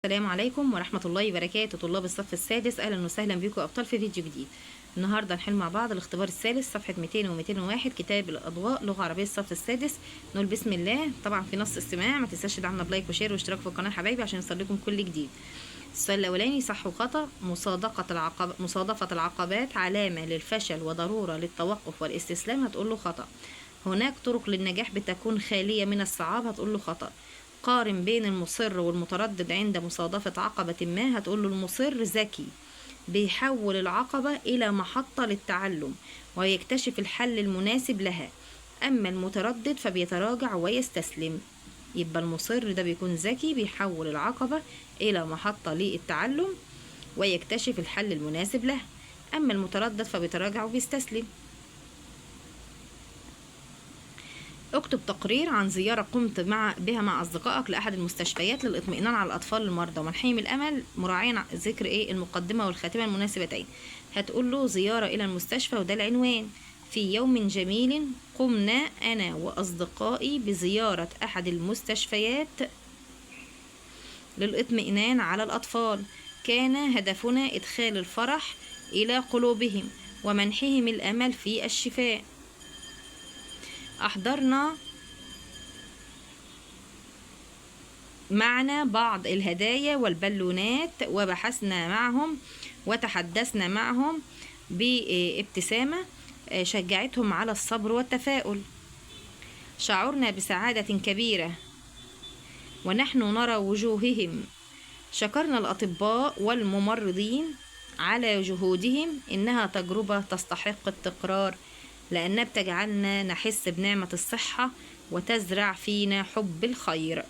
السلام عليكم ورحمة الله وبركاته. طلاب الصف السادس، أهلا وسهلا بكم أبطال في فيديو جديد. النهاردة هنحل مع بعض الاختبار الثالث صفحة 200 و 201 كتاب الأضواء لغة عربية الصف السادس. نقول بسم الله. طبعا في نص استماع، ما تنساش تدعمنا بلايك وشير واشتراك في القناة حبايبي عشان يوصل لكم كل جديد. السؤال الأولاني صح وخطأ. مصادفة العقبات علامة للفشل وضرورة للتوقف والاستسلام، هتقول له خطأ. هناك طرق للنجاح بتكون خالية من الصعاب، هتقول له خطأ. قارن بين المصر والمتردد عند مصادفة عقبة ما، هتقول له المصر ذكي بيحول العقبة إلى محطة للتعلم ويكتشف الحل المناسب لها، أما المتردد فبيتراجع ويستسلم. يبقى المصر ده بيكون ذكي بيحول العقبة إلى محطة للتعلم ويكتشف الحل المناسب لها، أما المتردد فبيتراجع وبيستسلم. اكتب تقرير عن زيارة قمت بها مع أصدقائك لأحد المستشفيات للإطمئنان على الأطفال المرضى ومنحهم الأمل، مراعيا ذكر المقدمة والخاتمة المناسبتين. هتقول له زيارة إلى المستشفى وده العنوان. في يوم جميل قمنا أنا وأصدقائي بزيارة أحد المستشفيات للإطمئنان على الأطفال. كان هدفنا إدخال الفرح إلى قلوبهم ومنحهم الأمل في الشفاء. أحضرنا معنا بعض الهدايا والبالونات وبحثنا معهم وتحدثنا معهم بابتسامة شجعتهم على الصبر والتفاؤل. شعرنا بسعادة كبيرة ونحن نرى وجوههم. شكرنا الأطباء والممرضين على جهودهم، إنها تجربة تستحق التكرار لأنها بتجعلنا نحس بنعمة الصحة وتزرع فينا حب الخير.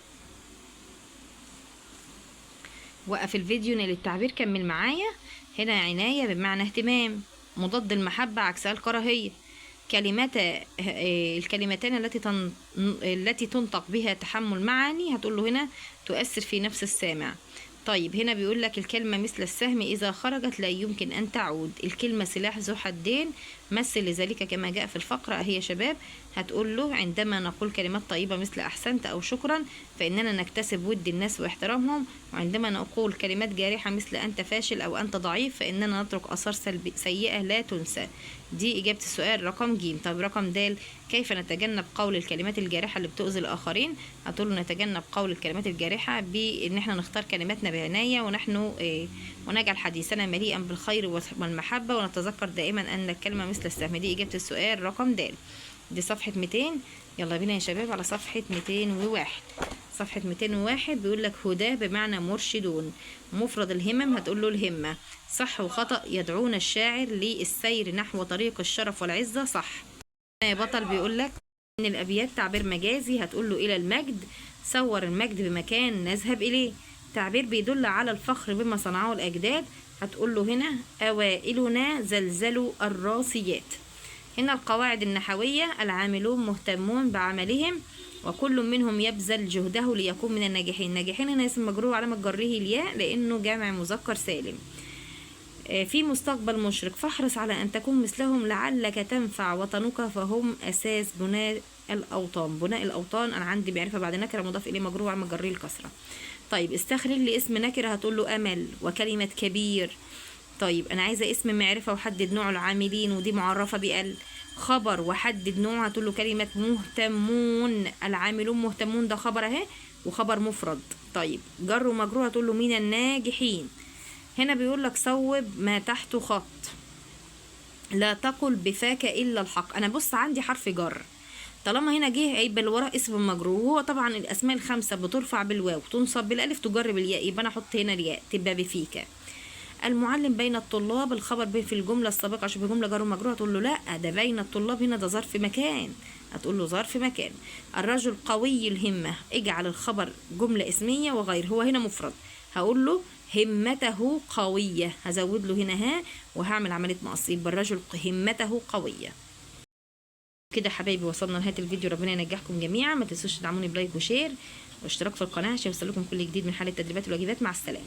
وقف الفيديو للتعبير، كمل معايا. هنا عناية بمعنى اهتمام، مضاد المحبة عكسها الكراهية. الكلمتان التي تنطق بها تحمل معاني، هتقول له هنا تؤثر في نفس السامع. طيب هنا بيقول لك الكلمة مثل السهم إذا خرجت لا يمكن أن تعود. الكلمة سلاح ذو حدين، مثل لذلك كما جاء في الفقرة أهي يا شباب. هتقول له عندما نقول كلمات طيبة مثل أحسنت أو شكرا فإننا نكتسب ود الناس واحترامهم، وعندما نقول كلمات جارحة مثل أنت فاشل أو أنت ضعيف فإننا نترك آثار سيئة لا تنسى. دي إجابة السؤال رقم ج. طب رقم د، كيف نتجنب قول الكلمات الجارحة اللي بتؤذي الآخرين؟ هتقول له نتجنب قول الكلمات الجارحة بإن احنا نختار كلماتنا بعناية ونجعل حديثنا مليئا بالخير والمحبة، ونتذكر دائما أن الكلمة مثل السهم. دي إجابة السؤال رقم د. دي صفحة 200. يلا بينا يا شباب على صفحة 201. صفحة 201 بيقول لك هداه بمعنى مرشدون. مفرد الهمم، هتقول له الهمة. صح وخطأ. يدعون الشاعر للسير نحو طريق الشرف والعزة، صح. يا بطل بيقول لك ان الابيات تعبير مجازي، هتقول له الى المجد. صور المجد بمكان نذهب اليه. تعبير بيدل على الفخر بما صنعه الاجداد، هتقول له هنا اوائلنا زلزلوا الراسيات. هنا القواعد النحوية: العاملون مهتمون بعملهم وكل منهم يبذل جهده ليكون من الناجحين. الناجحين هنا اسم مجرور علامة جره الياء لأنه جمع مذكر سالم. في مستقبل مشرق، فاحرص على أن تكون مثلهم لعلك تنفع وطنك فهم أساس بناء الأوطان. بناء الأوطان أنا عندي معرفة بعد نكرة مضاف إليه مجرور علامة جره الكسرة. طيب استخرج لي اسم نكرة، هتقول له أمل وكلمة كبير. طيب أنا عايزة اسم معرفة وحدد نوع العاملين، ودي معرفة بأل. خبر وحدد نوع، هتقول له كلمة مهتمون. العاملون مهتمون ده خبر اهي وخبر مفرد. طيب جر ومجرور، هتقول له من الناجحين. هنا بيقول لك صوب ما تحت خط. لا تقل بفاك إلا الحق. أنا بص عندي حرف جر، طالما هنا جه هيبقى اللي وراه اسم مجرور، وهو طبعا الأسماء الخمسة بترفع بالواو تنصب بالألف تجر بالياء، يبقى أنا أحط هنا الياء تبقى بفيك. المعلم بين الطلاب، الخبر في الجملة السابقة شبه جملة جر ومجرور، هتقول له لا ده بين الطلاب هنا ده ظرف مكان، هتقول له ظرف مكان. الرجل قوي الهمة، اجعل الخبر جملة اسمية وغير، هو هنا مفرد، هقول له همته قوية، هزود له هنا ها وهعمل عملية مقص، يبقى الرجل همته قوية. كده حبايبي وصلنا لنهاية الفيديو، ربنا ينجحكم جميعا. ما تنسوش تدعموني بلايك وشير واشتراك في القناة عشان يوصلكم كل جديد من حالة التدريبات والواجبات. مع السلامة.